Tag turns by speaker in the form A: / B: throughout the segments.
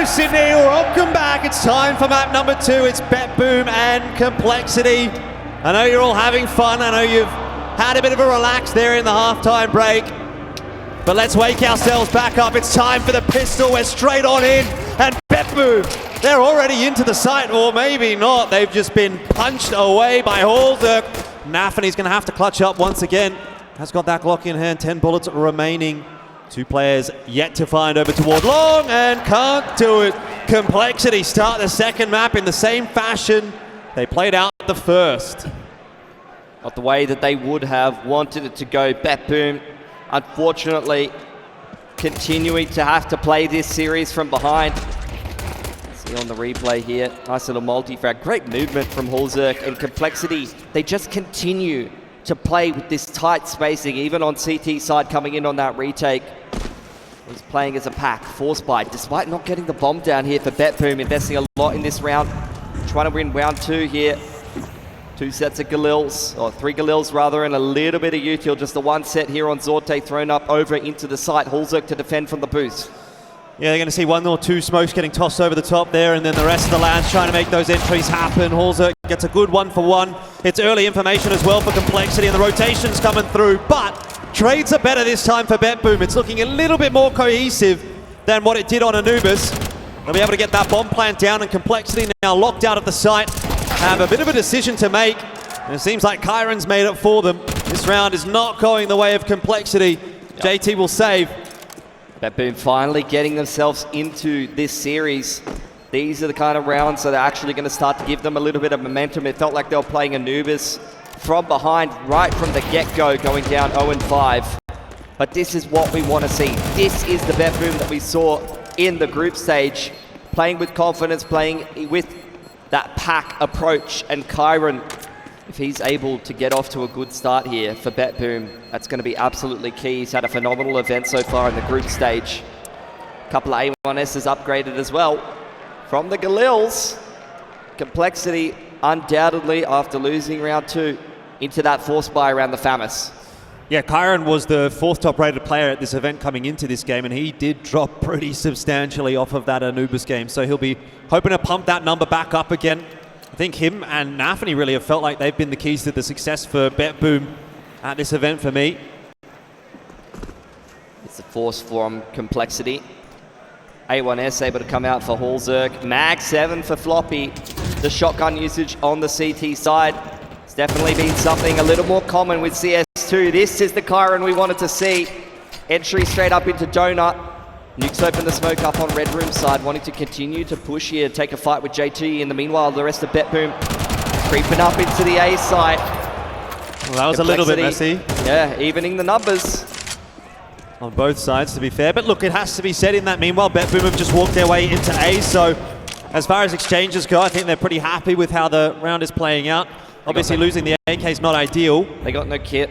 A: IEM Sydney, welcome back. It's time for map number 2. It's BetBoom and Complexity. I know you're all having fun. I know you've had a bit of a relax there in the halftime break. But let's wake ourselves back up. It's time for the pistol. We're straight on in. And BetBoom, they're already into the site, or maybe not. They've just been punched away by Halzerk. Nafany's going to have to clutch up once again. Has got that Glock in hand, 10 bullets remaining. 2 players yet to find over toward long and can't do it. Complexity start the second map in the same fashion they played out the first.
B: Not the way that they would have wanted it to go. BetBoom, unfortunately, continuing to have to play this series from behind. See on the replay here, nice little multi-frag. Great movement from Halzerk, and Complexity, they just continue to play with this tight spacing, even on CT side coming in on that retake. He's playing as a pack, forced by, despite not getting the bomb down here for BetBoom, investing a lot in this round, trying to win round 2 here. 2 sets of Galils, or 3 Galils rather, and a little bit of util. Just the 1 set here on Zorte thrown up over into the site. Halzerk to defend from the boost.
A: Yeah, they're going to see 1 or 2 smokes getting tossed over the top there, and then the rest of the land's trying to make those entries happen. Halzerk gets a good 1-for-1. It's early information as well for Complexity, and the rotation's coming through, but trades are better this time for BetBoom. It's looking a little bit more cohesive than what it did on Anubis. They'll be able to get that bomb plant down, and Complexity now locked out at the site. Have a bit of a decision to make, and it seems like Kyron's made it for them. This round is not going the way of Complexity. Yep. JT will save.
B: BetBoom finally getting themselves into this series. These are the kind of rounds that are actually going to start to give them a little bit of momentum. It felt like they were playing Anubis from behind right from the get-go, going down 0-5. But this is what we want to see. This is the BetBoom that we saw in the group stage. Playing with confidence, playing with that pack approach, and Kyron, if he's able to get off to a good start here for BetBoom, that's going to be absolutely key. He's had a phenomenal event so far in the group stage. A couple of A1Ss upgraded as well. From the Galils, Complexity undoubtedly, after losing round 2, into that force buy around the FAMAS.
A: Yeah, Kyron was the 4th top rated player at this event coming into this game, and he did drop pretty substantially off of that Anubis game, so he'll be hoping to pump that number back up again. I think him and Nafany really have felt like they've been the keys to the success for BetBoom at this event for me.
B: It's the force from Complexity. A1S able to come out for Halzerk. Mag 7 for Floppy. The shotgun usage on the CT side. It's definitely been something a little more common with CS2. This is the Kyron we wanted to see. Entry straight up into Donut. Nukes open the smoke up on Red Room side, wanting to continue to push here, take a fight with JT. In the meanwhile, the rest of BetBoom creeping up into the A side.
A: Well, that was a little bit messy.
B: Yeah, evening the numbers.
A: On both sides, to be fair. But look, it has to be said in that meanwhile, BetBoom have just walked their way into A, so as far as exchanges go, I think they're pretty happy with how the round is playing out. Obviously, losing the AK is not ideal.
B: They got no kit.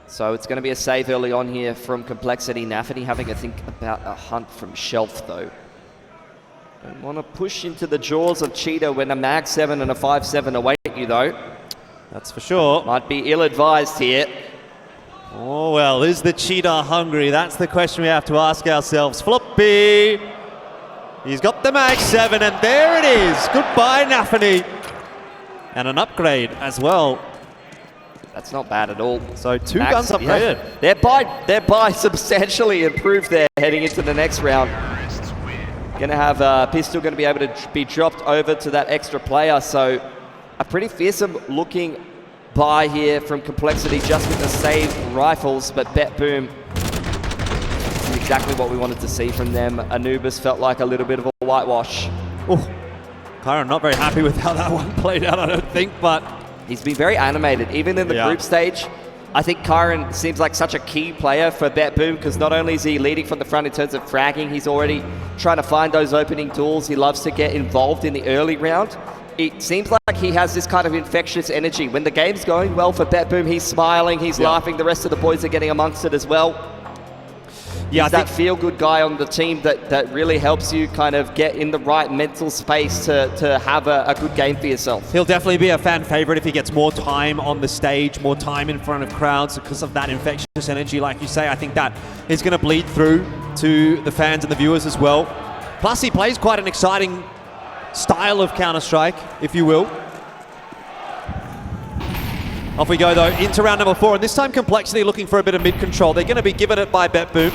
B: So it's going to be a save early on here from Complexity. Nafany having to think about a hunt from shelf, though. Don't want to push into the jaws of Cheetah when a Mag 7 and a 5.7 await you, though.
A: That's for sure.
B: Might be ill-advised here.
A: Oh, well, is the Cheetah hungry? That's the question we have to ask ourselves. Floppy! He's got the Mag 7, and there it is. Goodbye, Nafany. And an upgrade as well.
B: That's not bad at all.
A: So 2 guns upgraded.
B: Yeah. Their buy substantially improved there heading into the next round. Going to have a pistol going to be able to be dropped over to that extra player. So a pretty fearsome looking buy here from Complexity just with the save rifles. But BetBoom, this is exactly what we wanted to see from them. Anubis felt like a little bit of a whitewash.
A: Oh, Kyron not very happy with how that one played out, I don't think, but
B: he's been very animated, even in the group stage. I think Kyron seems like such a key player for BetBoom because not only is he leading from the front in terms of fragging, he's already trying to find those opening tools. He loves to get involved in the early round. It seems like he has this kind of infectious energy. When the game's going well for BetBoom, he's smiling, he's laughing. The rest of the boys are getting amongst it as well. Yeah, he's that feel-good guy on the team that really helps you kind of get in the right mental space to have a good game for yourself.
A: He'll definitely be a fan favorite if he gets more time on the stage, more time in front of crowds because of that infectious energy, like you say. I think that is going to bleed through to the fans and the viewers as well. Plus, he plays quite an exciting style of Counter-Strike, if you will. Off we go, though, into round number 4. And this time, Complexity looking for a bit of mid-control. They're going to be given it by BetBoom.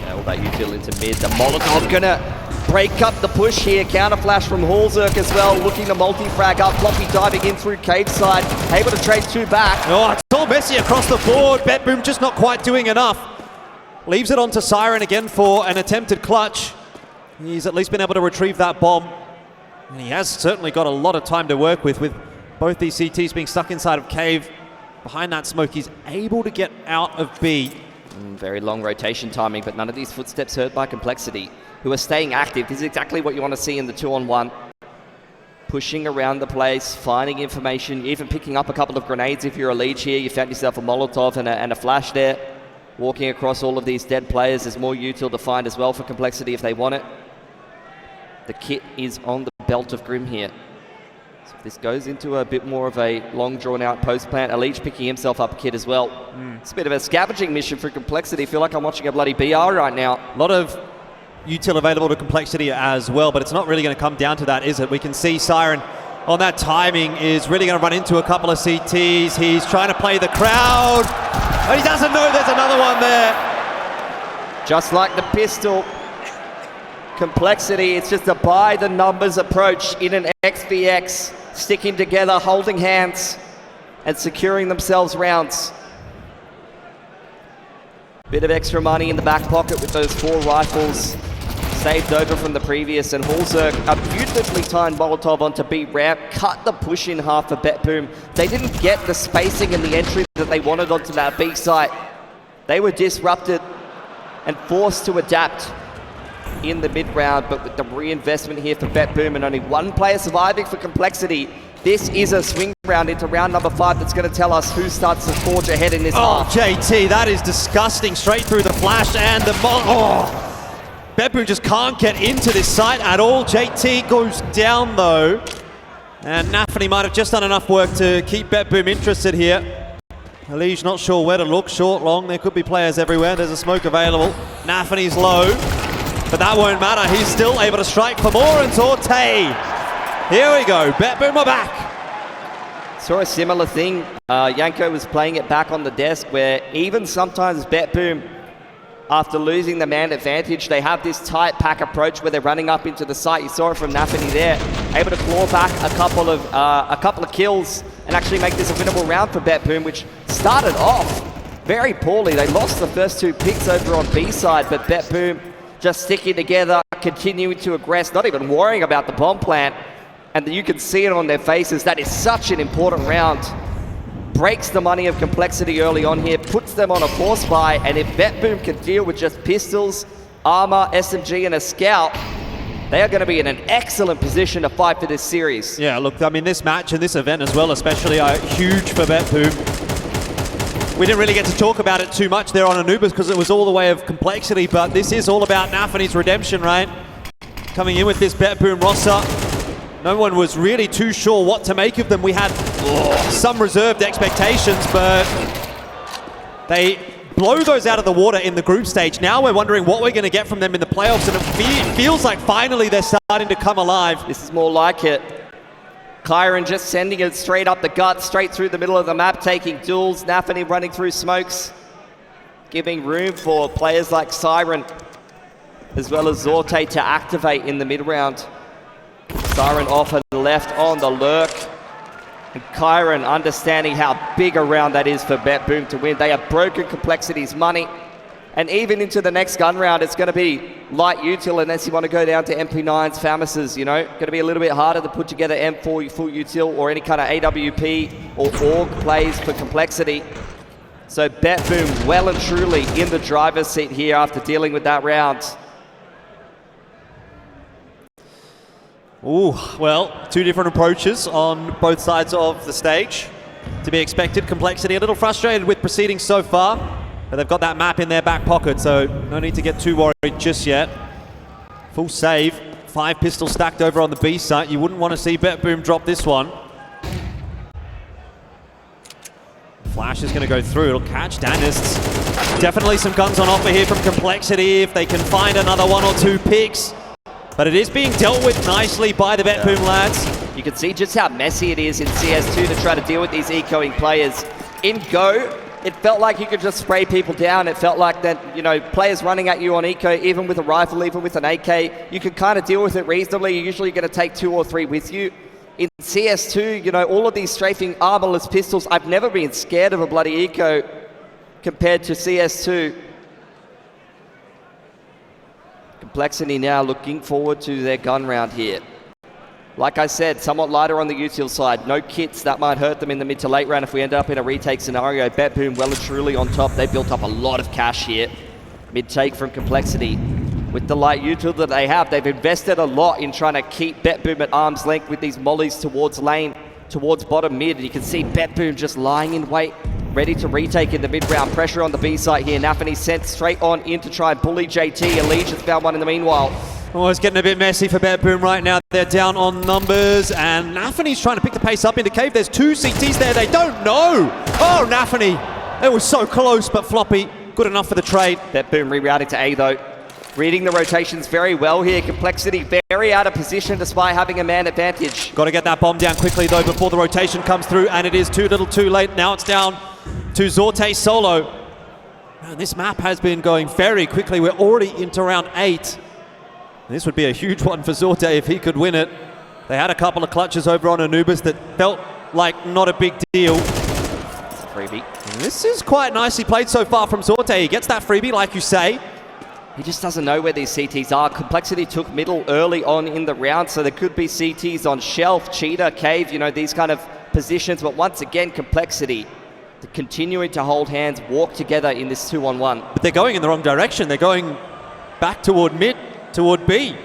B: Yeah, all that util into mid. The Molotov going to break up the push here. Counter flash from Hallzerk as well, looking to multi-frag up. Floppy diving in through cave side, able to trade 2 back.
A: Oh, it's all messy across the board. BetBoom just not quite doing enough. Leaves it on to Siren again for an attempted clutch. He's at least been able to retrieve that bomb. And he has certainly got a lot of time to work with both these CTs being stuck inside of cave. Behind that smoke, he's able to get out of B.
B: Very long rotation timing, but none of these footsteps heard by Complexity, who are staying active. This is exactly what you want to see in the 2-on-1. Pushing around the place, finding information, even picking up a couple of grenades if you're a leech here. You found yourself a Molotov and a flash there. Walking across all of these dead players. There's more util to find as well for Complexity if they want it. The kit is on the belt of Grim here. So if this goes into a bit more of a long drawn-out post plant, a leech picking himself up a kit as well. It's a bit of a scavenging mission for Complexity. I feel like I'm watching a bloody BR right now.
A: A lot of util available to Complexity as well, but it's not really going to come down to that, is it? We can see Siren on that timing is really going to run into a couple of CTs. He's trying to play the crowd, but he doesn't know there's another one there.
B: Just like the pistol, Complexity, it's just a by-the-numbers approach in an XVX, sticking together, holding hands, and securing themselves rounds. Bit of extra money in the back pocket with those 4 rifles saved over from the previous, and Hallzerk, a beautifully timed Molotov onto B ramp, cut the push in half for BetBoom. They didn't get the spacing and the entry that they wanted onto that B site. They were disrupted and forced to adapt in the mid-round, but with the reinvestment here for BetBoom and only 1 player surviving for Complexity, this is a swing round into round number 5 that's going to tell us who starts to forge ahead in this half.
A: JT, that is disgusting. Straight through the flash and the BetBoom just can't get into this site at all. JT goes down though, and Nafany might have just done enough work to keep BetBoom interested here. Alige not sure where to look, short, long, there could be players everywhere. There's a smoke available. Nafany's low, but that won't matter. He's still able to strike for more, and Zorte. Here we go, BetBoom are back.
B: Saw a similar thing. Yanko was playing it back on the desk, where even sometimes BetBoom, after losing the man advantage, they have this tight pack approach where they're running up into the site. You saw it from Nafany there, able to claw back a couple of kills and actually make this a winnable round for BetBoom, which started off very poorly. They lost the first 2 picks over on B side, but BetBoom just sticking together, continuing to aggress, not even worrying about the bomb plant. And you can see it on their faces. That is such an important round. Breaks the money of Complexity early on here, puts them on a force buy, and if BetBoom can deal with just pistols, armor, SMG, and a scout, they are going to be in an excellent position to fight for this series.
A: Yeah, look, I mean, this match and this event as well, especially, are huge for BetBoom. We didn't really get to talk about it too much there on Anubis because it was all the way of Complexity, but this is all about Nafany's redemption, right? Coming in with this BetBoom roster. No one was really too sure what to make of them. We had some reserved expectations, but they blow those out of the water in the group stage. Now we're wondering what we're going to get from them in the playoffs, and it feels like finally they're starting to come alive.
B: This is more like it. Kyron just sending it straight up the gut, straight through the middle of the map, taking duels. Nafany running through smokes, giving room for players like Siren, as well as Zorte to activate in the mid-round. Siren off and left on the lurk. And Kyron understanding how big a round that is for BetBoom to win. They have broken Complexity's money. And even into the next gun round, it's going to be light util unless you want to go down to MP9s, Famises, you know. Going to be a little bit harder to put together M4 full util or any kind of AWP or AUG plays for Complexity. So BetBoom well and truly in the driver's seat here after dealing with that round.
A: Ooh, well, 2 different approaches on both sides of the stage. To be expected, Complexity a little frustrated with proceedings so far, but they've got that map in their back pocket, so no need to get too worried just yet. Full save, 5 pistols stacked over on the B site. You wouldn't want to see BetBoom drop this one. Flash is going to go through, it'll catch Danists. Definitely some guns on offer here from Complexity if they can find another 1 or 2 picks. But it is being dealt with nicely by the BetBoom lads.
B: You can see just how messy it is in CS2 to try to deal with these ecoing players. In Go, it felt like you could just spray people down. It felt like that, you know, players running at you on eco, even with a rifle, even with an AK, you could kind of deal with it reasonably. You're usually going to take 2 or 3 with you. In CS2, you know, all of these strafing armorless pistols, I've never been scared of a bloody eco compared to CS2. Complexity now looking forward to their gun round here. Like I said, somewhat lighter on the util side. No kits, that might hurt them in the mid to late round if we end up in a retake scenario. BetBoom well and truly on top. They built up a lot of cash here. Mid-take from Complexity. With the light util that they have, they've invested a lot in trying to keep BetBoom at arm's length with these mollies towards lane, towards bottom mid. And you can see BetBoom just lying in wait, ready to retake in the mid-round. Pressure on the B site here. Nafany sent straight on in to try and bully JT. Allegiance found one in the meanwhile.
A: Oh, it's getting a bit messy for BetBoom right now. They're down on numbers, and Nafany's trying to pick the pace up into cave. There's 2 CTs there. They don't know. Oh, Nafany. It was so close, but floppy. Good enough for the trade.
B: BetBoom rerouting to A, though. Reading the rotations very well here. Complexity very out of position despite having a man advantage.
A: Got to get that bomb down quickly, though, before the rotation comes through, and it is too little too late. Now it's down to Zorte solo. Man, this map has been going very quickly. We're already into round 8. This would be a huge one for Zorte if he could win it. They had a couple of clutches over on Anubis that felt like not a big deal.
B: Freebie.
A: And this is quite nicely played so far from Zorte. He gets that freebie, like you say.
B: He just doesn't know where these CTs are. Complexity took middle early on in the round, so there could be CTs on shelf, cheetah, cave, you know, these kind of positions. But once again, Complexity continuing to hold hands, walk together in this 2-on-1.
A: But they're going in the wrong direction. They're going back toward mid, toward B.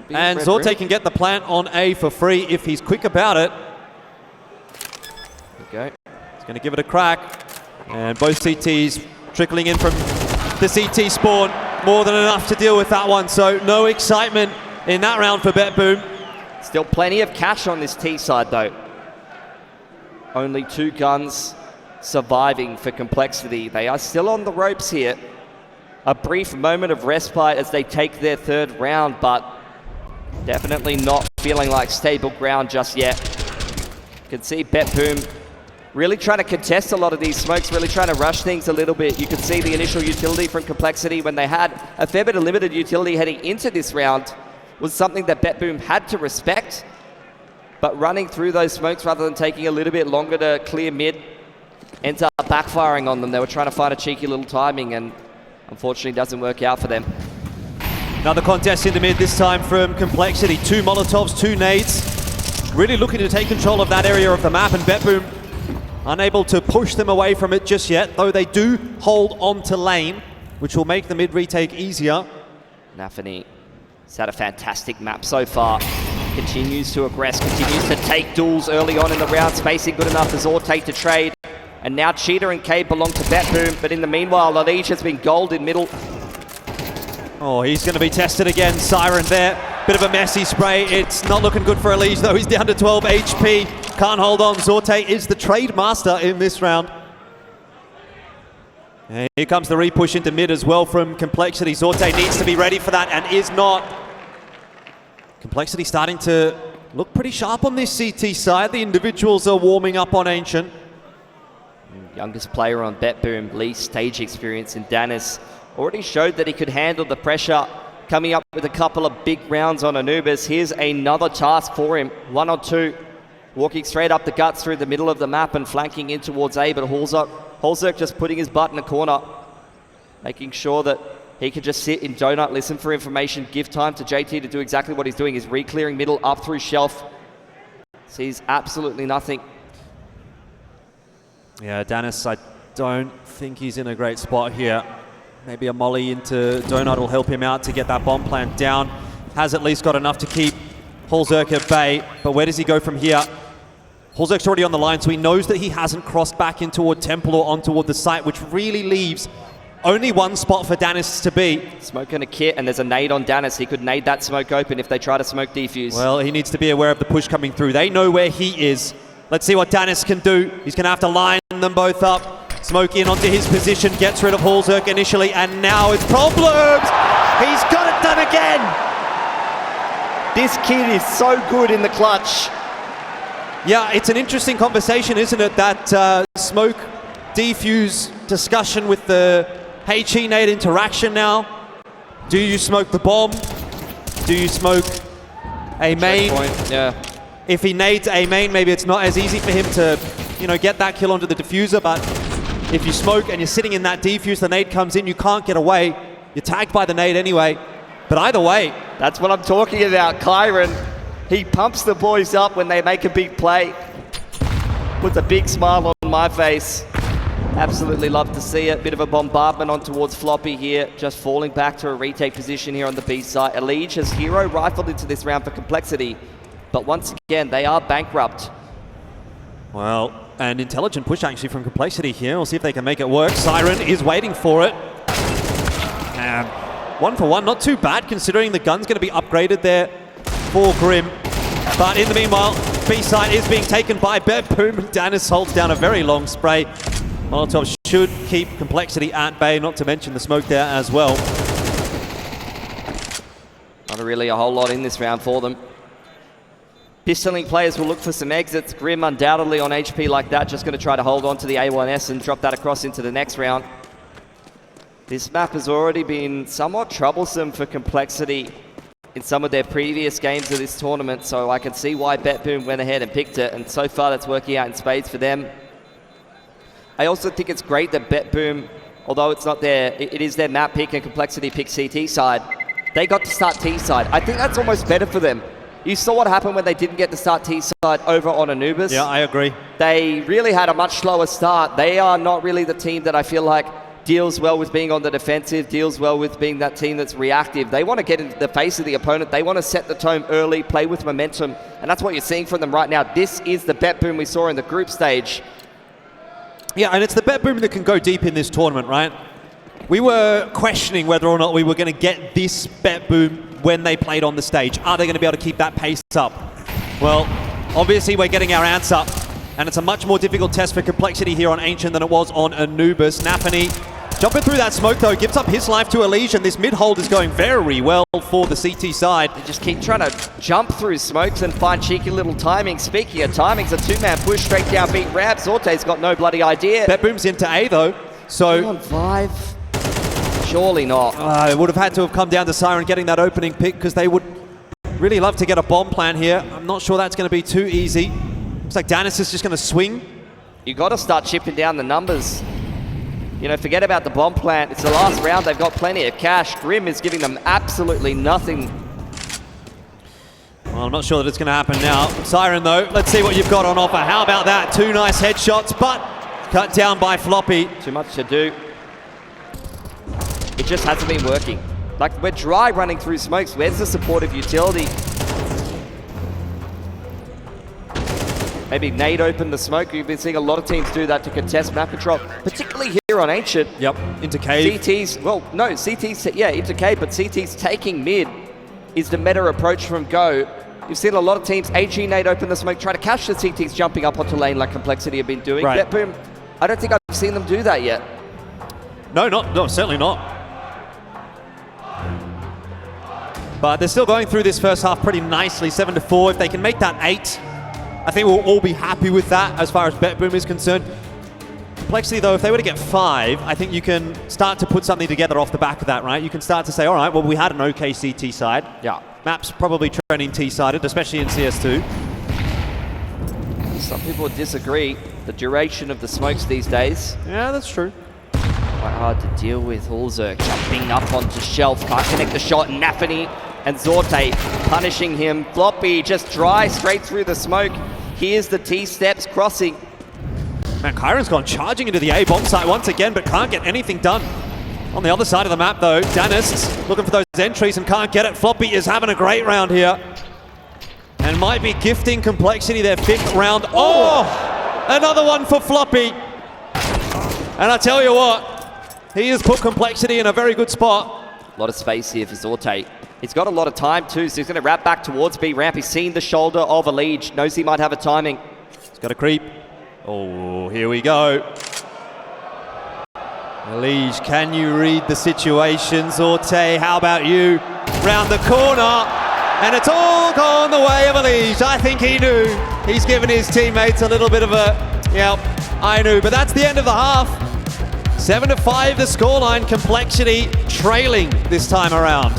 A: And Zorte can get the plant on A for free if he's quick about it.
B: Okay.
A: He's going to give it a crack. And both CTs trickling in from the CT spawn. More than enough to deal with that one. So no excitement in that round for BetBoom.
B: Still plenty of cash on this T side, though. Only 2 guns surviving for Complexity. They are still on the ropes here. A brief moment of respite as they take their 3rd round, but definitely not feeling like stable ground just yet. You can see BetBoom really trying to contest a lot of these smokes, really trying to rush things a little bit. You can see the initial utility from Complexity when they had a fair bit of limited utility heading into this round was something that BetBoom had to respect, but running through those smokes rather than taking a little bit longer to clear mid ends up backfiring on them. They were trying to find a cheeky little timing and unfortunately doesn't work out for them.
A: Another contest in the mid, this time from Complexity. 2 Molotovs, 2 nades. Really looking to take control of that area of the map, and BetBoom unable to push them away from it just yet, though they do hold on to lane, which will make the mid retake easier.
B: Nafany has had a fantastic map so far. Continues to aggress, continues to take duels early on in the round, spacing good enough for Zorte to trade. And now Cheetah and Cade belong to BetBoom, but in the meanwhile, Lalish has been gold in middle.
A: Oh, he's going to be tested again. Siren there. Bit of a messy spray. It's not looking good for Elise, though. He's down to 12 HP. Can't hold on. Zorte is the trade master in this round. And here comes the repush into mid as well from Complexity. Zorte needs to be ready for that and is not. Complexity starting to look pretty sharp on this CT side. The individuals are warming up on Ancient.
B: Youngest player on BetBoom, least stage experience in Danis, already showed that he could handle the pressure, coming up with a couple of big rounds on Anubis. Here's another task for him, 1 or 2, walking straight up the guts through the middle of the map and flanking in towards A, but Holzerk just putting his butt in a corner, making sure that he can just sit in donut, listen for information, give time to JT to do exactly what he's doing. He's re-clearing middle up through shelf. Sees absolutely nothing.
A: Yeah, Danis, I don't think he's in a great spot here. Maybe a molly into Donut will help him out to get that bomb plant down. Has at least got enough to keep Holzerk at bay, but where does he go from here? Holzerk's already on the line, so he knows that he hasn't crossed back in toward Temple or on toward the site, which really leaves only one spot for Danis to be.
B: Smoke and a kit, and there's a nade on Danis. He could nade that smoke open if they try to smoke defuse.
A: Well, he needs to be aware of the push coming through. They know where he is. Let's see what Danis can do. He's going to have to line them both up. Smoke in onto his position, gets rid of Holzerk initially, and now it's problems! He's got it done again!
B: This kid is so good in the clutch.
A: Yeah, it's an interesting conversation, isn't it? That smoke defuse discussion with the HE nade interaction now. Do you smoke the bomb? Do you smoke a main?
B: Yeah.
A: If he nades a main, maybe it's not as easy for him to, get that kill onto the diffuser, but if you smoke and you're sitting in that defuse, the nade comes in, you can't get away. You're tagged by the nade anyway. But either way.
B: That's what I'm talking about. Kyron, he pumps the boys up when they make a big play. Puts a big smile on my face. Absolutely love to see it. Bit of a bombardment on towards Floppy here. Just falling back to a retake position here on the B side. Elige has hero rifled into this round for Complexity. But once again, they are bankrupt.
A: Well, an intelligent push actually from Complexity here. We'll see if they can make it work. Siren is waiting for it. And 1 for 1, not too bad considering the gun's going to be upgraded there for Grim. But in the meanwhile, B side is being taken by BetBoom. Danis holds down a very long spray. Molotov should keep Complexity at bay, not to mention the smoke there as well.
B: Not really a whole lot in this round for them. Pistoling players will look for some exits. Grim undoubtedly on HP like that, just going to try to hold on to the A1S and drop that across into the next round. This map has already been somewhat troublesome for Complexity in some of their previous games of this tournament, so I can see why BetBoom went ahead and picked it, and so far that's working out in spades for them. I also think it's great that BetBoom, although it's not it is their map pick and Complexity pick CT side, they got to start T side. I think that's almost better for them. You saw what happened when they didn't get to start T side over on Anubis.
A: Yeah, I agree.
B: They really had a much slower start. They are not really the team that I feel like deals well with being on the defensive, deals well with being that team that's reactive. They want to get into the face of the opponent. They want to set the tone early, play with momentum, and that's what you're seeing from them right now. This is the BetBoom we saw in the group stage.
A: Yeah, and it's the BetBoom that can go deep in this tournament, right? We were questioning whether or not we were going to get this BetBoom when they played on the stage. Are they going to be able to keep that pace up? Well, obviously we're getting our answer, and it's a much more difficult test for Complexity here on Ancient than it was on Anubis. Nafany jumping through that smoke though, gives up his life to Elige, and this mid-hold is going very well for the CT side.
B: They just keep trying to jump through smokes and find cheeky little timing. Speaking of timings, a two-man push straight down beat Rab. Zorte's got no bloody idea.
A: BetBoom's into A though, so...
B: Come on, Vive. Surely not.
A: It would have had to have come down to Siren getting that opening pick because they would really love to get a bomb plan here. I'm not sure that's going to be too easy. Looks like Danis is just going to swing.
B: You got to start chipping down the numbers. Forget about the bomb plant. It's the last round. They've got plenty of cash. Grim is giving them absolutely nothing.
A: Well, I'm not sure that it's going to happen now. Siren, though, let's see what you've got on offer. How about that? 2 nice headshots, but cut down by Floppy.
B: Too much to do. It just hasn't been working. Like, we're dry running through smokes. Where's the supportive utility? Maybe nade open the smoke. You've been seeing a lot of teams do that to contest map control, particularly here on Ancient.
A: Yep, into cave.
B: CT's, well, no, CT's, yeah, into cave, but CT's taking mid is the meta approach from Go. You've seen a lot of teams, HE nade open the smoke, try to catch the CTs jumping up onto lane like Complexity have been doing.
A: Right.
B: BetBoom, I don't think I've seen them do that yet.
A: No, certainly not. But they're still going through this first half pretty nicely, 7-4. If they can make that 8, I think we'll all be happy with that as far as BetBoom is concerned. Complexity, though, if they were to get 5, I think you can start to put something together off the back of that, right? You can start to say, all right, well, we had an okay CT side.
B: Yeah.
A: Map's probably trending T-sided, especially in CS2.
B: Some people would disagree. The duration of the smokes these days.
A: Yeah, that's true.
B: Quite hard to deal with. Ulzer jumping up onto Shelf. Can't connect the shot. Nafany and Zorte punishing him. Floppy just dry straight through the smoke. Here's the T-steps crossing.
A: Man, Kyron's gone charging into the A bomb site once again, but can't get anything done. On the other side of the map, though, Danis looking for those entries and can't get it. Floppy is having a great round here. And might be gifting Complexity their 5th round. Oh! Another one for Floppy. And I tell you what, he has put Complexity in a very good spot.
B: A lot of space here for Zorte. He's got a lot of time too, so he's going to wrap back towards B ramp. He's seen the shoulder of Elige, knows he might have a timing.
A: He's got a creep. Oh, here we go. Elige, can you read the situation? Zorte, how about you? Round the corner. And it's all gone the way of Elige. I think he knew. He's given his teammates a little bit of a, yep, I knew. But that's the end of the half. 7-5 the scoreline. Complexity trailing this time around.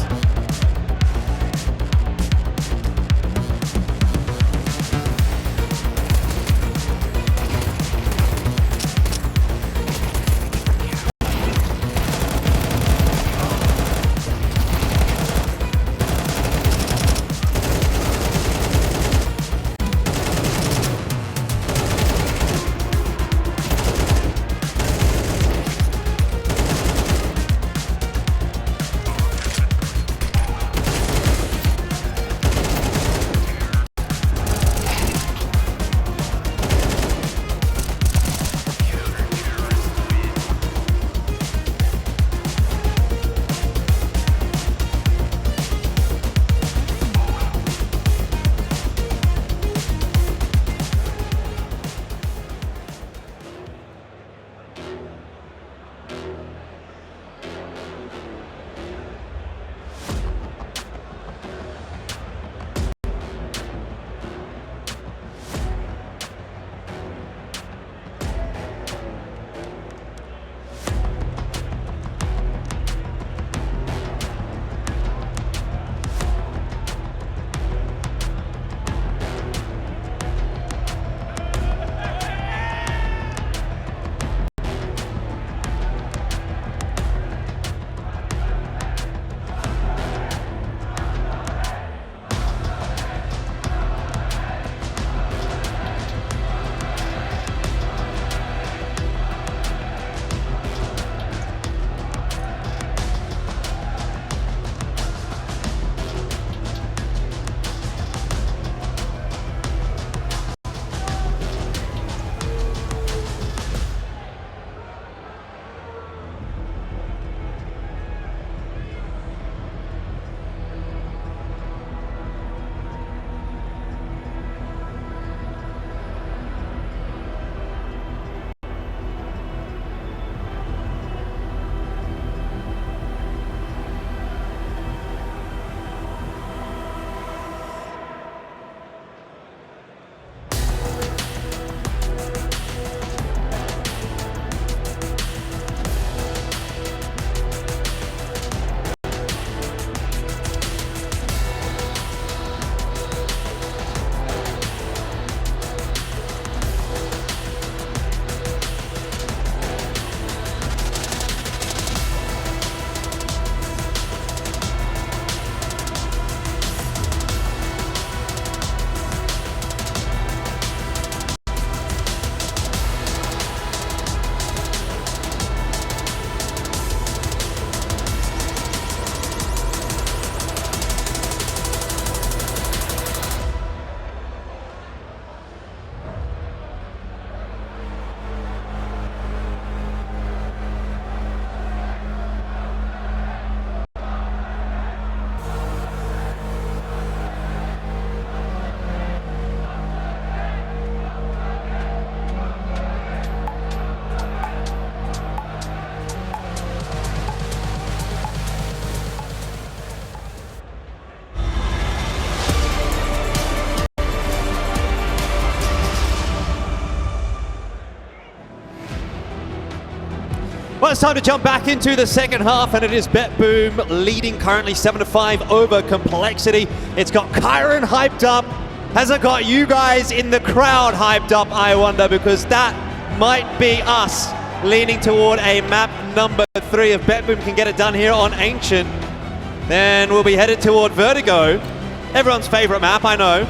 A: Well, it's time to jump back into the second half, and it is BetBoom leading currently 7-5 over Complexity. It's got Kyron hyped up. Has it got you guys in the crowd hyped up, I wonder, because that might be us leaning toward a map number 3. If BetBoom can get it done here on Ancient, then we'll be headed toward Vertigo. Everyone's favorite map, I know.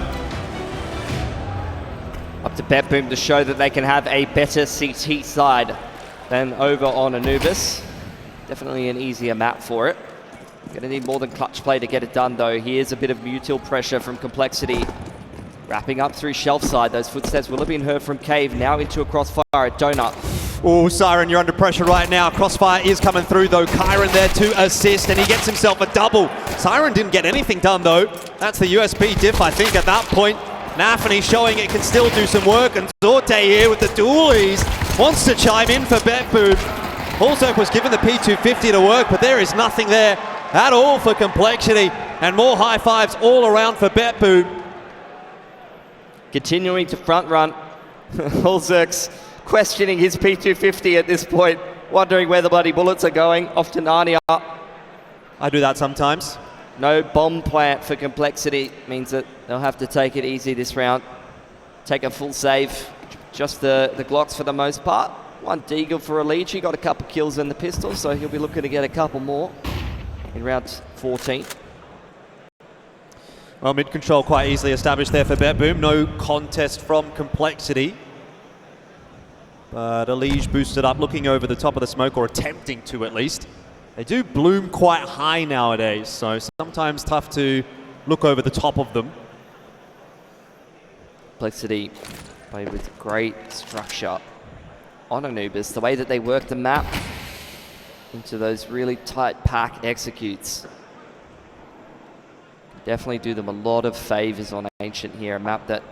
B: Up to BetBoom to show that they can have a better CT side than over on Anubis. Definitely an easier map for it. Gonna need more than clutch play to get it done though. Here's a bit of mutil pressure from Complexity. Wrapping up through shelf side. Those footsteps will have been heard from Cave. Now into a crossfire at Donut.
A: Oh, Siren, you're under pressure right now. Crossfire is coming through though. Kyron there to assist, and he gets himself a double. Siren didn't get anything done though. That's the USP diff, I think, at that point. Nafany showing it can still do some work, and Zorte here with the dualies wants to chime in for BetBoom. Holzerk was given the P250 to work, but there is nothing there at all for Complexity. And more high fives all around for BetBoom.
B: Continuing to front run. Holzerk's questioning his P250 at this point, wondering where the bloody bullets are going. Off to Narnia.
A: I do that sometimes.
B: No bomb plant for Complexity. Means that they'll have to take it easy this round. Take a full save. Just the Glocks for the most part. One Deagle for Elite. He got a couple kills in the pistol, so he'll be looking to get a couple more in round 14.
A: Well, mid-control quite easily established there for BetBoom. No contest from Complexity. But Elige boosted up, looking over the top of the smoke, or attempting to at least. They do bloom quite high nowadays, so sometimes tough to look over the top of them.
B: Complexity play with great structure on Anubis. The way that they work the map into those really tight pack executes. Definitely do them a lot of favors on Ancient here. A map that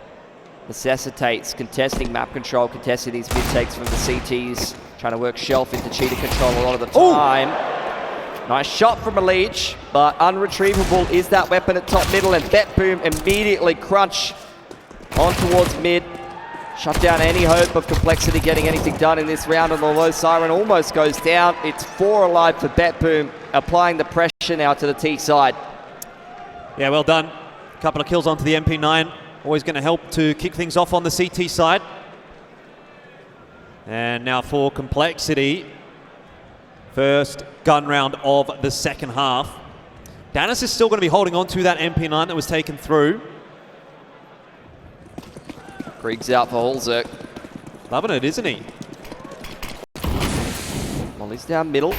B: necessitates contesting map control, contesting these mid takes from the CTs, trying to work shelf into cheater control a lot of the time. Ooh. Nice shot from Elige, but unretrievable is that weapon at top middle, and BetBoom immediately crunch on towards mid. Shut down any hope of Complexity getting anything done in this round, and although Siren almost goes down, it's 4 alive for BetBoom, applying the pressure now to the T side.
A: Yeah, well done. A couple of kills onto the MP9. Always going to help to kick things off on the CT side. And now for Complexity. First gun round of the second half. Danis is still going to be holding on to that MP9 that was taken through.
B: Griggs out for Holzerk.
A: Loving it, isn't he?
B: Molly's down middle.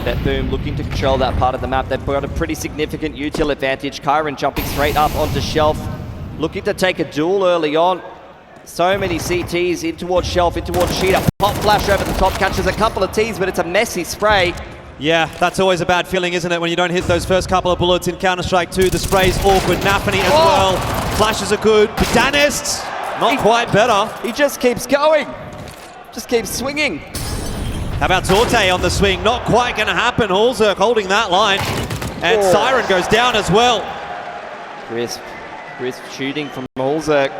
B: BetBoom looking to control that part of the map. They've got a pretty significant util advantage. Kyron jumping straight up onto Shelf. Looking to take a duel early on. So many CTs in towards Shelf, in towards Cheetah. Pop flash over the top, catches a couple of Ts, but it's a messy spray.
A: Yeah, that's always a bad feeling, isn't it, when you don't hit those first couple of bullets in Counter-Strike 2. The spray's awkward. Nafany as well. Flashes are good. But Danis, not quite better.
B: He just keeps going. Just keeps swinging.
A: How about Zorte on the swing? Not quite going to happen. Holzerk holding that line. And Siren goes down as well.
B: Crisp shooting from Holzerk.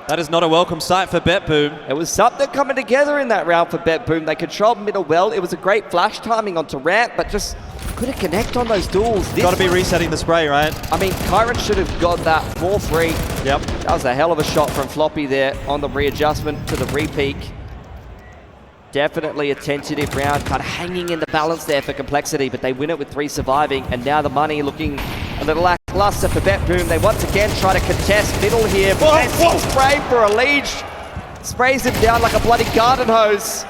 A: That is not a welcome sight for BetBoom.
B: It was something coming together in that round for BetBoom. They controlled middle well. It was a great flash timing onto ramp, but just couldn't connect on those duels.
A: Got to be resetting the spray, right?
B: I mean, Kyron should have got that 4-3.
A: Yep.
B: That was a hell of a shot from Floppy there on the readjustment to the re-peak. Definitely a tentative round, kind of hanging in the balance there for Complexity, but they win it with 3 surviving, and now the money looking a little lackluster for BetBoom. They once again try to contest middle here. Messy spray for Elige. Sprays him down like a bloody garden hose.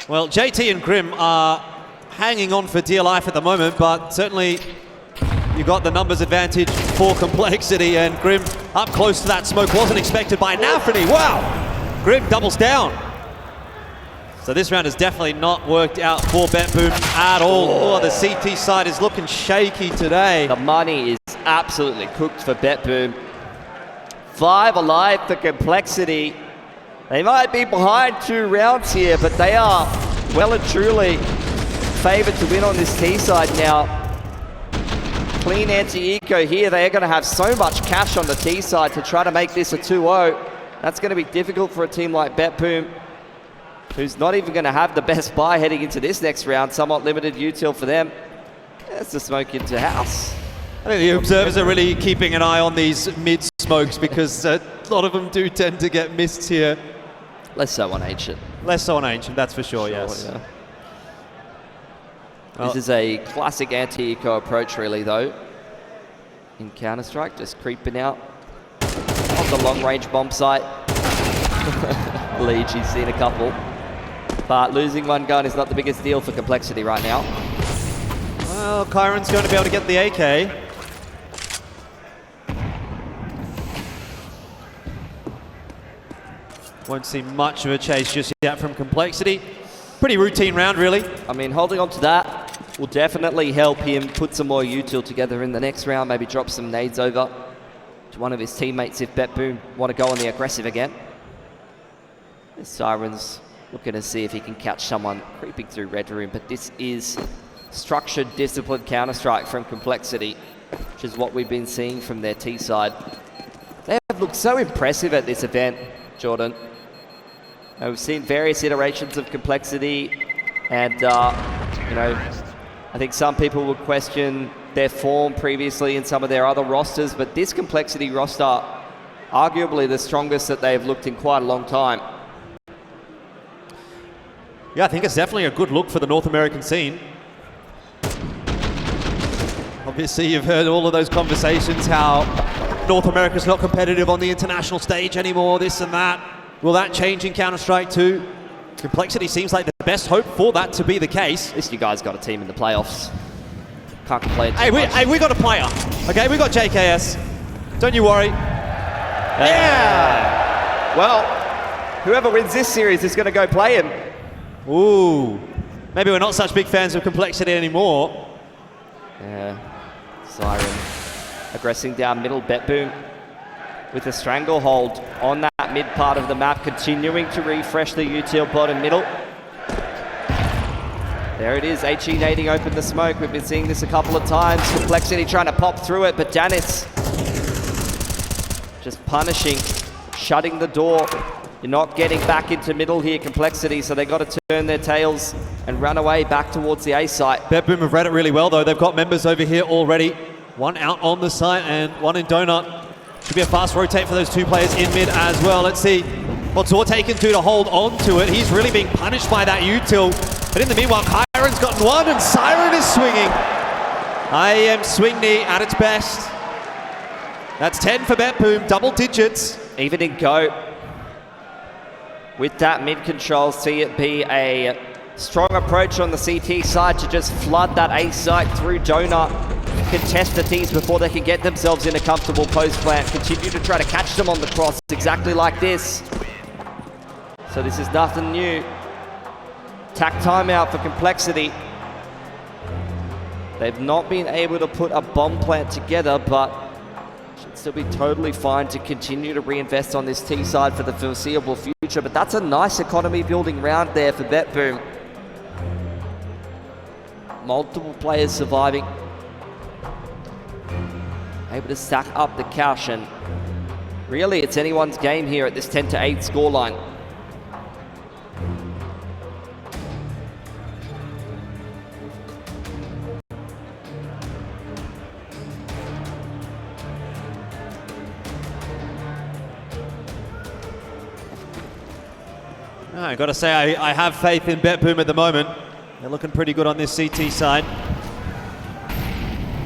A: Well, JT and Grim are hanging on for dear life at the moment, but certainly you got the numbers advantage for Complexity, and Grim up close to that smoke wasn't expected by Nafany. Wow! Grim doubles down. So this round has definitely not worked out for BetBoom at all. Oh, the CT side is looking shaky today.
B: The money is absolutely cooked for BetBoom. 5 alive for Complexity. They might be behind 2 rounds here, but they are well and truly favored to win on this T side now. Clean anti-eco here. They are going to have so much cash on the T side to try to make this a 2-0. That's going to be difficult for a team like BetBoom, who's not even going to have the best buy heading into this next round. Somewhat limited util for them. That's the smoke into house.
A: I think the observers are really keeping an eye on these mid-smokes because a lot of them do tend to get missed here.
B: Less so on Ancient.
A: Less so on Ancient, that's for sure, yes.
B: Yeah. Well, this is a classic anti-eco approach really though. In Counter-Strike, just creeping out on the long-range bomb site. Leach, he's seen a couple. But losing 1 gun is not the biggest deal for Complexity right now.
A: Well, Kyron's going to be able to get the AK. Won't see much of a chase just yet from Complexity. Pretty routine round, really.
B: I mean, holding on to that will definitely help him put some more util together in the next round. Maybe drop some nades over to one of his teammates if BetBoom want to go on the aggressive again. The Siren's looking to see if he can catch someone creeping through Red Room, but this is structured, disciplined Counter-Strike from Complexity, which is what we've been seeing from their T side. They have looked so impressive at this event, Jordan. And we've seen various iterations of Complexity, and you know, I think some people would question their form previously in some of their other rosters, but this Complexity roster, arguably the strongest that they've looked in quite a long time.
A: Yeah, I think it's definitely a good look for the North American scene. Obviously, you've heard all of those conversations, how North America's not competitive on the international stage anymore, this and that. Will that change in Counter-Strike 2? Complexity seems like the best hope for that to be the case.
B: At least you guys got a team in the playoffs. Can't complain too
A: Hey,
B: much.
A: we got a player. Okay, we got JKS. Don't you worry. Yeah!
B: Well, whoever wins this series is going to go play him.
A: Ooh. Maybe we're not such big fans of Complexity anymore.
B: Yeah. Siren aggressing down middle. BetBoom with a stranglehold on that mid part of the map, continuing to refresh the util bottom middle. There it is, HE nading open the smoke. We've been seeing this a couple of times. Complexity trying to pop through it, but Danis just punishing, shutting the door. You're not getting back into middle here, Complexity, so they got to turn their tails and run away back towards the A site.
A: BetBoom have read it really well, though. They've got members over here already. One out on the site and one in Donut. Should be a fast rotate for those two players in mid as well. Let's see what Zorte can do to hold on to it. He's really being punished by that util. But in the meanwhile, Kyron's gotten one and Siren is swinging. IEM Sydney at its best. That's 10 for BetBoom, double digits.
B: Even in Go, with that mid control, see it be a strong approach on the CT side to just flood that A site through Donut. Contest the teams before they can get themselves in a comfortable post plant. Continue to try to catch them on the cross, exactly like this. So this is nothing new. Tack timeout for Complexity. They've not been able to put a bomb plant together, but should still be totally fine to continue to reinvest on this T side for the foreseeable future. But that's a nice economy building round there for BetBoom. Multiple players surviving. Able to stack up the cash, and really it's anyone's game here at this 10-8 scoreline.
A: I got to say, I have faith in BetBoom at the moment. They're looking pretty good on this CT side.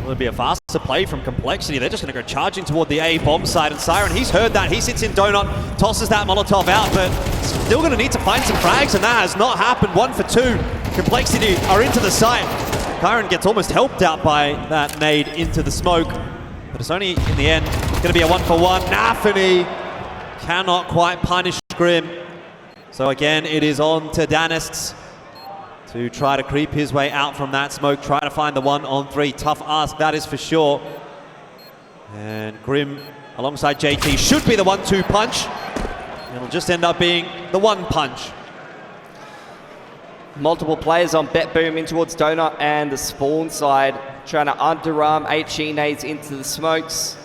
A: Will it be a faster play from Complexity? They're just going to go charging toward the A bomb side, and Siren, he's heard that. He sits in Donut, tosses that Molotov out, but still going to need to find some frags, and that has not happened. 1 for 2. Complexity are into the site. Kyron gets almost helped out by that nade into the smoke, but it's only in the end going to be a 1 for 1. Nafany cannot quite punish Grim. So again, it is on to Danis to try to creep his way out from that smoke, try to find the 1-on-3. Tough ask, that is for sure. And Grim, alongside JT, should be the 1-2 punch. It'll just end up being the 1 punch.
B: Multiple players on BetBoom in towards Donut and the spawn side, trying to underarm HE nades into the smokes.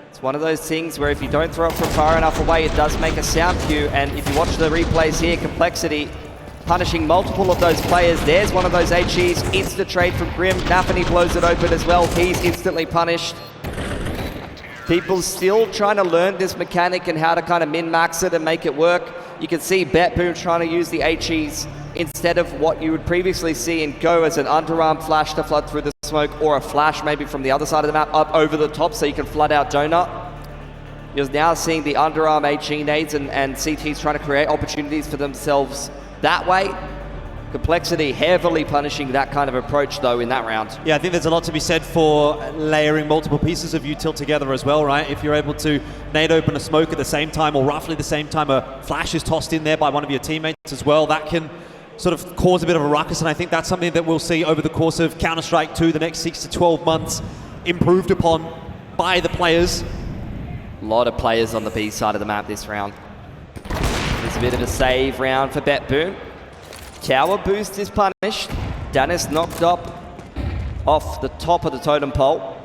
B: It's one of those things where if you don't throw it from far enough away, it does make a sound cue. And if you watch the replays here, Complexity punishing multiple of those players. There's one of those HEs, insta trade from Grim. Nafany blows it open as well. He's instantly punished. People still trying to learn this mechanic and how to kind of min-max it and make it work. You can see BetBoom trying to use the HEs instead of what you would previously see in Go as an underarm flash to flood through the smoke, or a flash maybe from the other side of the map up over the top so you can flood out Donut. You're now seeing the underarm HE nades and CTs trying to create opportunities for themselves that way. Complexity heavily punishing that kind of approach though in that round.
A: Yeah, I think there's a lot to be said for layering multiple pieces of util together as well, right? If you're able to nade open a smoke at the same time, or roughly the same time a flash is tossed in there by one of your teammates as well, that can sort of cause a bit of a ruckus, and I think that's something that we'll see over the course of Counter-Strike 2 the next 6 to 12 months, improved upon by the players.
B: A lot of players on the B side of the map this round. There's a bit of a save round for BetBoom. Tower boost is punished. Dennis knocked up off the top of the totem pole.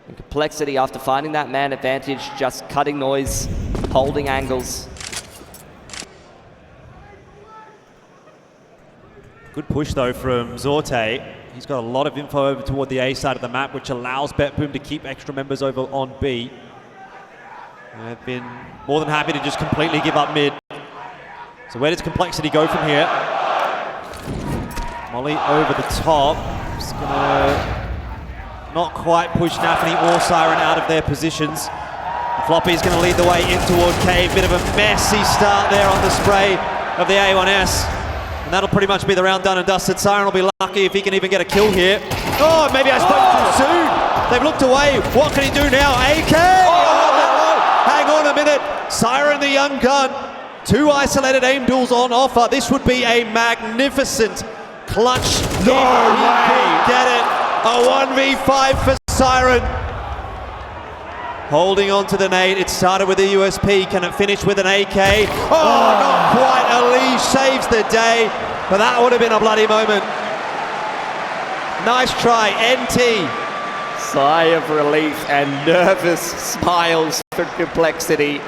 B: And Complexity, after finding that man advantage, just cutting noise, holding angles.
A: Good push though from Zorte. He's got a lot of info over toward the A side of the map, which allows BetBoom to keep extra members over on B. They've been more than happy to just completely give up mid. So where does Complexity go from here? Molly over the top. Just gonna not quite push Nafany or Siren out of their positions. Floppy's gonna lead the way in toward Cave. Bit of a messy start there on the spray of the A1S. And that'll pretty much be the round done and dusted. Siren will be lucky if he can even get a kill here. Oh, maybe I spoke too soon. They've looked away. What can he do now? AK! Hang on a minute. Siren, the young gun. 2 isolated aim duels on offer. This would be a magnificent clutch. No way! Get it. A 1v5 for Siren. Holding on to the nade. It started with a USP. Can it finish with an AK? Oh, not quite. Ali saves the day, but that would have been a bloody moment. Nice try, NT.
B: Sigh of relief and nervous smiles for Complexity.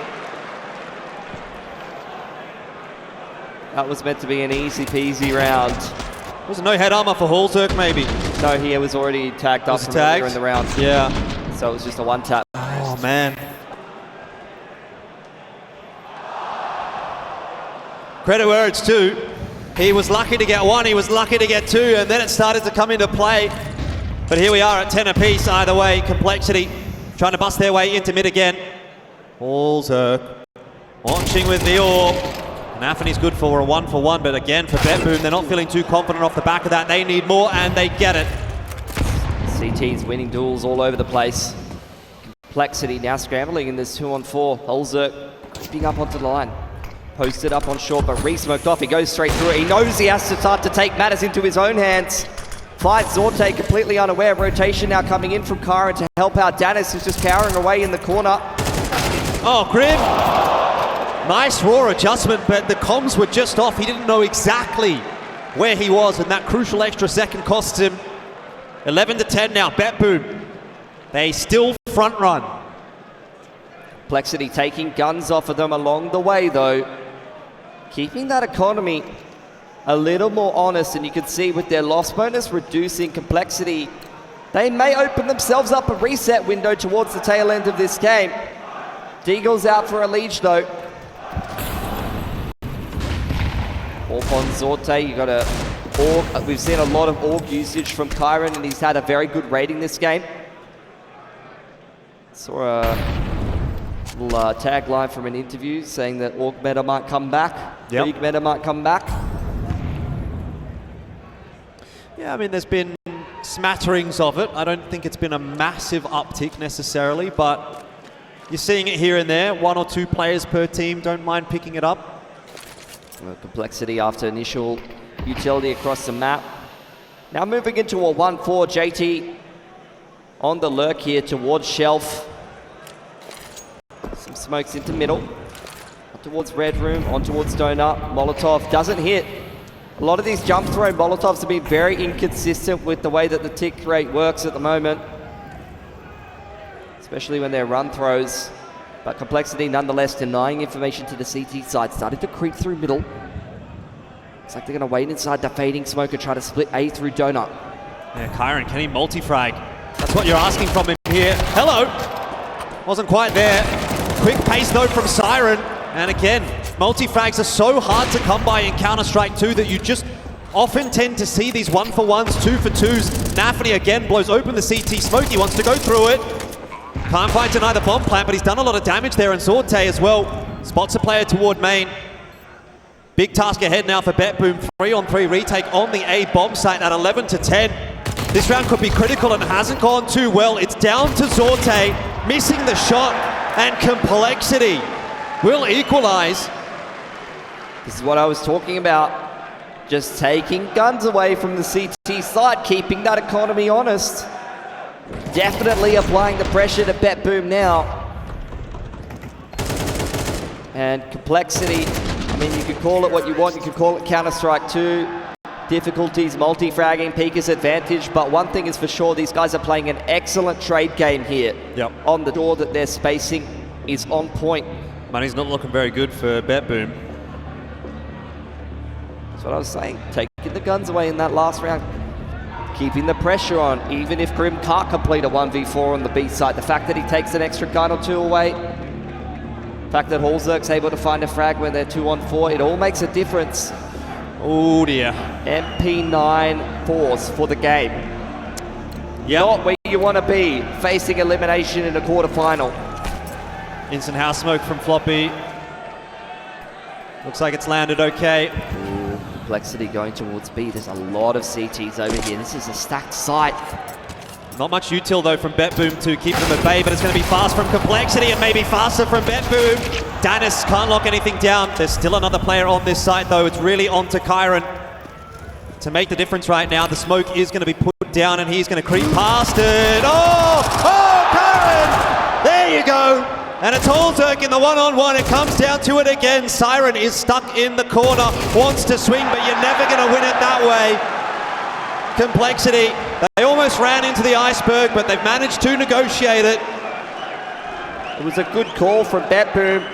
B: That was meant to be an easy peasy round.
A: Was it no head armor for Hallzerk maybe?
B: No, he was already tagged up from earlier in the round.
A: Yeah.
B: So it was just a one tap.
A: Oh man. Credit where it's due. He was lucky to get 1, he was lucky to get 2, and then it started to come into play. But here we are at 10 apiece either way. Complexity trying to bust their way into mid again. Hallzerk launching with the orb. Nafany's good for a 1-for-1, but again for BetBoom, they're not feeling too confident off the back of that. They need more, and they get it.
B: CT's winning duels all over the place. Complexity now scrambling in this 2-on-4. Hallzerk creeping up onto the line. Posted up on short, but re-smoked off. He goes straight through it. He knows he has to start to take matters into his own hands. Fights Zorte completely unaware. Rotation now coming in from Kyron to help out Dennis, who's just cowering away in the corner.
A: Oh, Grim. Nice raw adjustment, but the comms were just off. He didn't know exactly where he was, and that crucial extra second costs him. 11-10 now, BetBoom. They still front run.
B: Complexity taking guns off of them along the way, though. Keeping that economy a little more honest, and you can see with their loss bonus reducing Complexity, they may open themselves up a reset window towards the tail end of this game. Deagle's out for a leech, though. Orb on Zorte, you got a Org. We've seen a lot of Org usage from Kyron, and he's had a very good rating this game. Saw a little tagline from an interview saying that Org meta might come back.
A: Yep.
B: League meta might come back.
A: Yeah, I mean, there's been smatterings of it. I don't think it's been a massive uptick necessarily, but you're seeing it here and there. 1 or 2 players per team don't mind picking it up.
B: Well, Complexity after initial utility across the map. Now moving into a 1-4. JT on the lurk here towards Shelf. Some smokes into middle. Up towards Red Room, on towards Donut. Molotov doesn't hit. A lot of these jump throw Molotovs have been very inconsistent with the way that the tick rate works at the moment. Especially when they're run throws. But Complexity nonetheless denying information to the CT side. Starting to creep through middle. Looks like they're going to wait inside the fading smoke and try to split A through Donut.
A: Yeah, Kyron, can he multi-frag? That's what you're asking from him here. Hello! Wasn't quite there. Quick pace though from Siren. And again, multi-frags are so hard to come by in Counter-Strike 2 that you just often tend to see these 1-for-1s, 2-for-2s. Nafany again blows open the CT smoke. He wants to go through it. Can't quite deny the bomb plant, but he's done a lot of damage there, and Zorte as well. Spots a player toward main. Big task ahead now for BetBoom. 3-on-3 retake on the A bomb site at 11-10. This round could be critical and hasn't gone too well. It's down to Zorte, missing the shot, and Complexity will equalize.
B: This is what I was talking about. Just taking guns away from the CT side, keeping that economy honest. Definitely applying the pressure to BetBoom now. And Complexity, I mean, you could call it what you want. You could call it Counter-Strike 2. difficulties, multi-fragging, Pika's advantage, but one thing is for sure, these guys are playing an excellent trade game here.
A: Yep.
B: On the door that their spacing is on point.
A: Money's not looking very good for BetBoom.
B: That's what I was saying, taking the guns away in that last round. Keeping the pressure on, even if Grim can't complete a 1v4 on the B side. The fact that he takes an extra gun or two away, the fact that Hallzerk's able to find a frag when they're 2-on-4, it all makes a difference.
A: Oh dear.
B: MP9 4s for the game.
A: Yep.
B: Not where you want to be, facing elimination in a quarterfinal.
A: Instant house smoke from Floppy. Looks like it's landed okay.
B: Ooh, Complexity going towards B. There's a lot of CTs over here. This is a stacked site.
A: Not much util though from BetBoom to keep them at bay, but it's going to be fast from Complexity and maybe faster from BetBoom. Dennis can't lock anything down. There's still another player on this site though. It's really on to Kyron to make the difference right now. The smoke is going to be put down and he's going to creep past it. Oh, Kyron! There you go. And it's Hallzerk in the one-on-one. It comes down to it again. Siren is stuck in the corner, wants to swing, but you're never going to win it that way. Complexity, they almost ran into the iceberg, but they've managed to negotiate it.
B: It was a good call from BetBoom.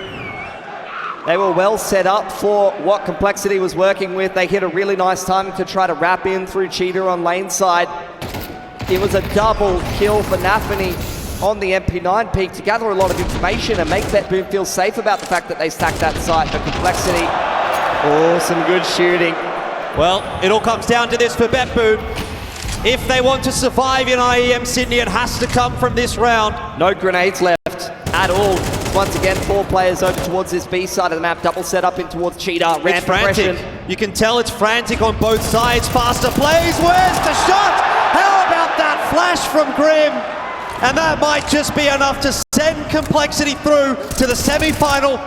B: They were well set up for what Complexity was working with. They hit a really nice timing to try to wrap in through Cheetah on lane side. It was a double kill for Nafany on the MP9 peak to gather a lot of information and make BetBoom feel safe about the fact that they stacked that site. But Complexity, oh, some good shooting.
A: Well, it all comes down to this for BetBoom. If they want to survive in IEM Sydney, it has to come from this round.
B: No grenades left at all. Once again, 4 players over towards this B side of the map. Double set up in towards Cheetah.
A: It's frantic. You can tell it's frantic on both sides. Faster plays. Where's the shot? How about that flash from Grim? And that might just be enough to send Complexity through to the semi-final.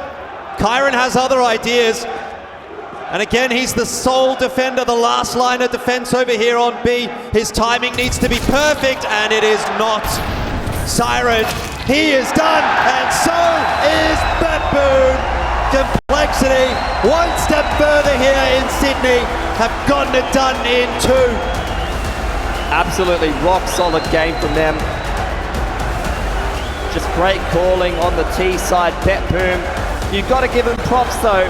A: Kyron has other ideas. And again, he's the sole defender, the last line of defense over here on B. His timing needs to be perfect, and it is not. Siren, he is done, and so is BetBoom. Complexity, one step further here in Sydney, have gotten it done in 2.
B: Absolutely rock solid game from them. Just great calling on the T side. BetBoom, you've got to give them props though.